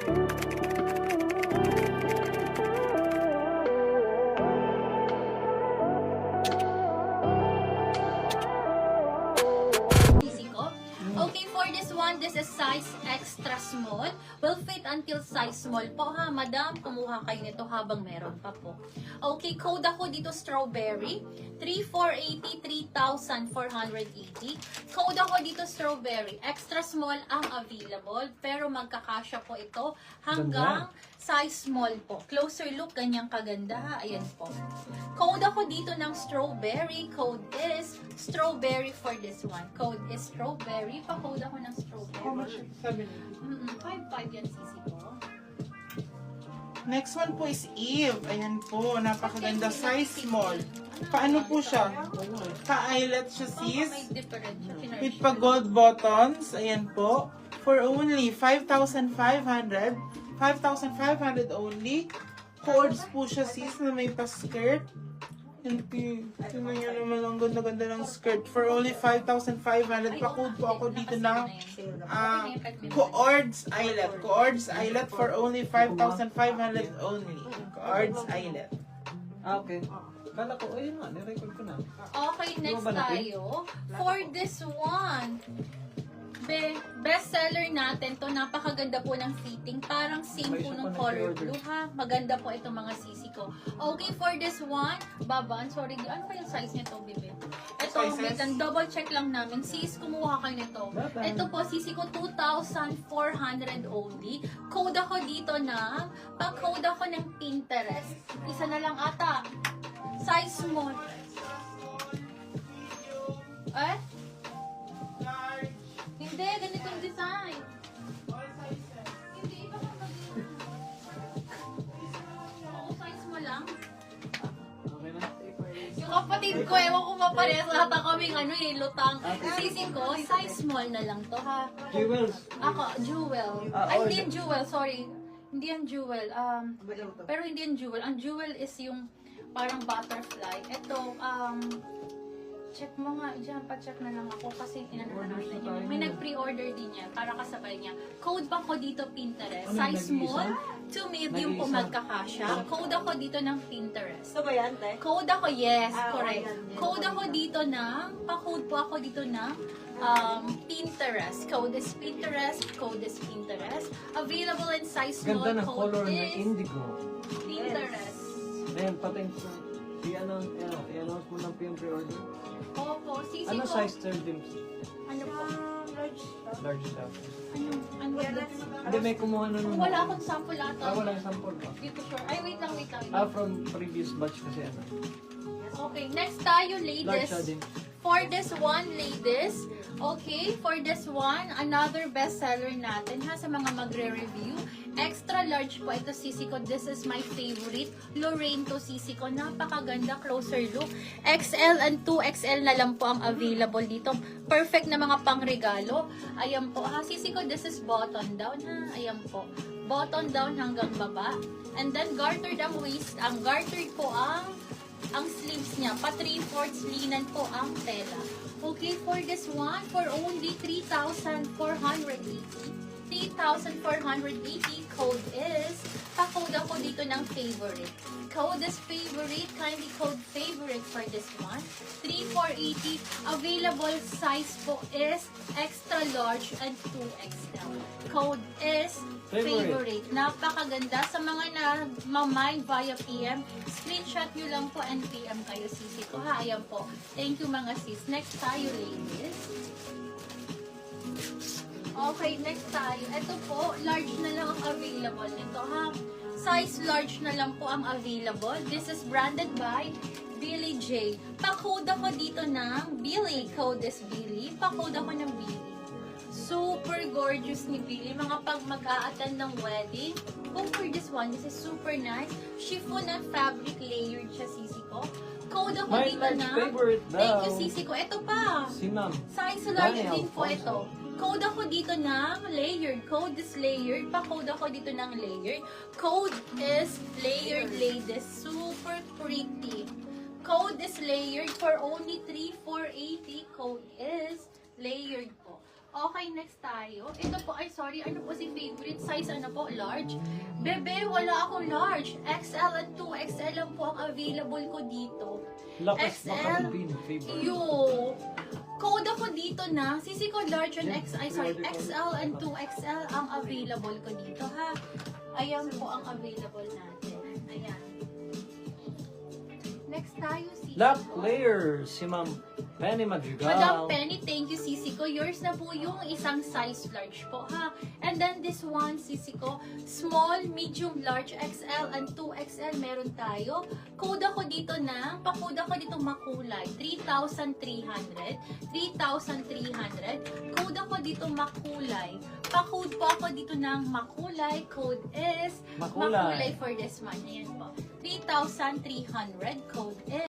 Okay, for this one, this is size extra small. Will fit until size small po ha, madam. Kumuha kayo nito habang meron pa po. Okay, code ako dito strawberry. 3480, 3,480. Code ako dito strawberry. Extra small ang available. Pero magkakasya po ito hanggang size small po. Closer look, ganyang kaganda ha. Ayan po. Code ako dito ng strawberry. Code is strawberry for this one. Code is strawberry. Pa-code ako ng strawberry. How much? 7. 5 yan, sisi ko. Next one po is Eve. Ayan po, napakaganda. Size small. Paano po siya? Pa-eyelet siya, sis. May different siya. With pa-gold buttons. Ayan po. For only 5,500. 5,500 only. Cords po siya, sis, na may pa-skirt. Tingnan nyo naman ang ganda-ganda ng skirt. For only 5,500. Pa-code po ako dito na Cords Eyelet. Cords Eyelet for only 5,500 only. Cords Eyelet. Okay. Kala ko, ayun nga, nirecord ko na. Okay, next tayo. For this one, best seller natin to, napakaganda po ng fitting. Parang same po ng color blue ha. Maganda po itong mga sisi ko. Okay, for this one, Baban, sorry, ano pa yung size nito, bebe? Ito, wait lang, double check lang namin. Sis, kumuha kayo nito. Ito po, sisi ko, 2,400 only. Code ako dito na, pa-code ako ng Pinterest. Isa na lang ata. Size small. Eh? Hindi, ganitong design. Hindi, iba ka mag-design. Oo, size mo lang. Okay na? Yung kapatid ko, ewan ko maparehas lahat ang kaming lutang. Sisi ko, size small na lang to ha. Jewels. Ako, jewel. Ay, hindi yung jewel, sorry. Hindi yung jewel. Pero hindi yung jewel. Ang jewel is yung parang butterfly. Ito, check mo nga, dyan, pa-check na lang ako kasi inanahan natin yun. May nag-pre-order din yan para kasabay niya. Code ba ko dito Pinterest? Size small to medium po magkakasya. Code ako dito ng Pinterest. Ito ba yan, te? Code ako, yes, correct. Code ako dito ng, pa-code po ako dito ng Pinterest. Code is Pinterest. Code is Pinterest. Available in size small. Ganda ng Code color na is indigo. Pinterest. Ayan, patay ko. I-announce mo lang po yung pre-order. Opo, sisi Ano ko. size third dims? Ano po? Large stuff. Ano ba? Hindi, may kumuha na nun. Wala akong sample ata. Walang sample pa. Dito sure. Ay, wait lang. From previous batch kasi ano. Okay, next tayo, Large siya ladies. din. For this one, ladies. Okay, for this one, another bestseller natin ha sa mga magre-review. Extra large po ito, sisi ko. This is my favorite. Lorraine to, sisi ko. Napakaganda, closer look. XL and 2XL na lang po ang available dito. Perfect na mga pangregalo. Ayan po ha, sisi ko. This is button down ha. Ayan po. Button down hanggang baba. And then gartered ang waist. Ang gartered po ang sleeves niya. Pa 3/4 linen po ang tela. Okay, for this one, for only 3,480. 3,480. Code is, pa-code ako dito ng favorite. Code is favorite. Kindly code favorite for this one. 3,480. Available size po is extra large and 2XL. Code is favorite. Napakaganda. Sa mga na-mind via PM, screenshot nyo lang po and PM kayo, sisi ko ha. Ayan po. Thank you mga sis. Next tayo, ladies. Okay, next tayo. Ito po, large na lang ang available nito ha. Size large na lang po ang available. This is branded by Billy J. Pa-code ako dito ng Billy. Code is Billy. Pa-code ako ng Billy. Super gorgeous ni Billy. Mga pag mag-a-attend ng wedding. Oh, for this one, this is super nice. Chiffon and fabric layered siya, sisi ko. Code ako My dito large na. favorite daw. Thank you, sisi ko. Ito pa. Si ma'am. Size large Dani din po Alfonso. ito. Code ako dito ng layered. Code is layered. Pa-code ako dito ng layered. Code is layered, ladies. Super pretty. Code is layered for only 3,480. Code is layered po. Okay, next tayo. Ito po, ay sorry, ano po si favorite size? Ano po? Large? Bebe, wala akong large. XL at 2XL lang po ang available ko dito. Lakas XL. makapin, favorite. Yo! Code ako dito na. Sisi ko large and XL and 2XL ang available ko dito, ha? Ayan po ang available natin. Ayan. Next tayo, Sisi. Lap player, si Ma'am Penny Madrigal. Madam Penny, thank you, Sisi ko. Yours na po yung isang size large po, ha? And then this one, Sisi ko, small, medium, large, XL, and 2XL meron tayo. Code ako dito na, pa-code ako dito makulay, 3,300. 3,300. Code ako dito makulay. Pa-code po ako dito ng makulay. Code is Makulay. makulay for this month. Ayan po. 3,300. Code is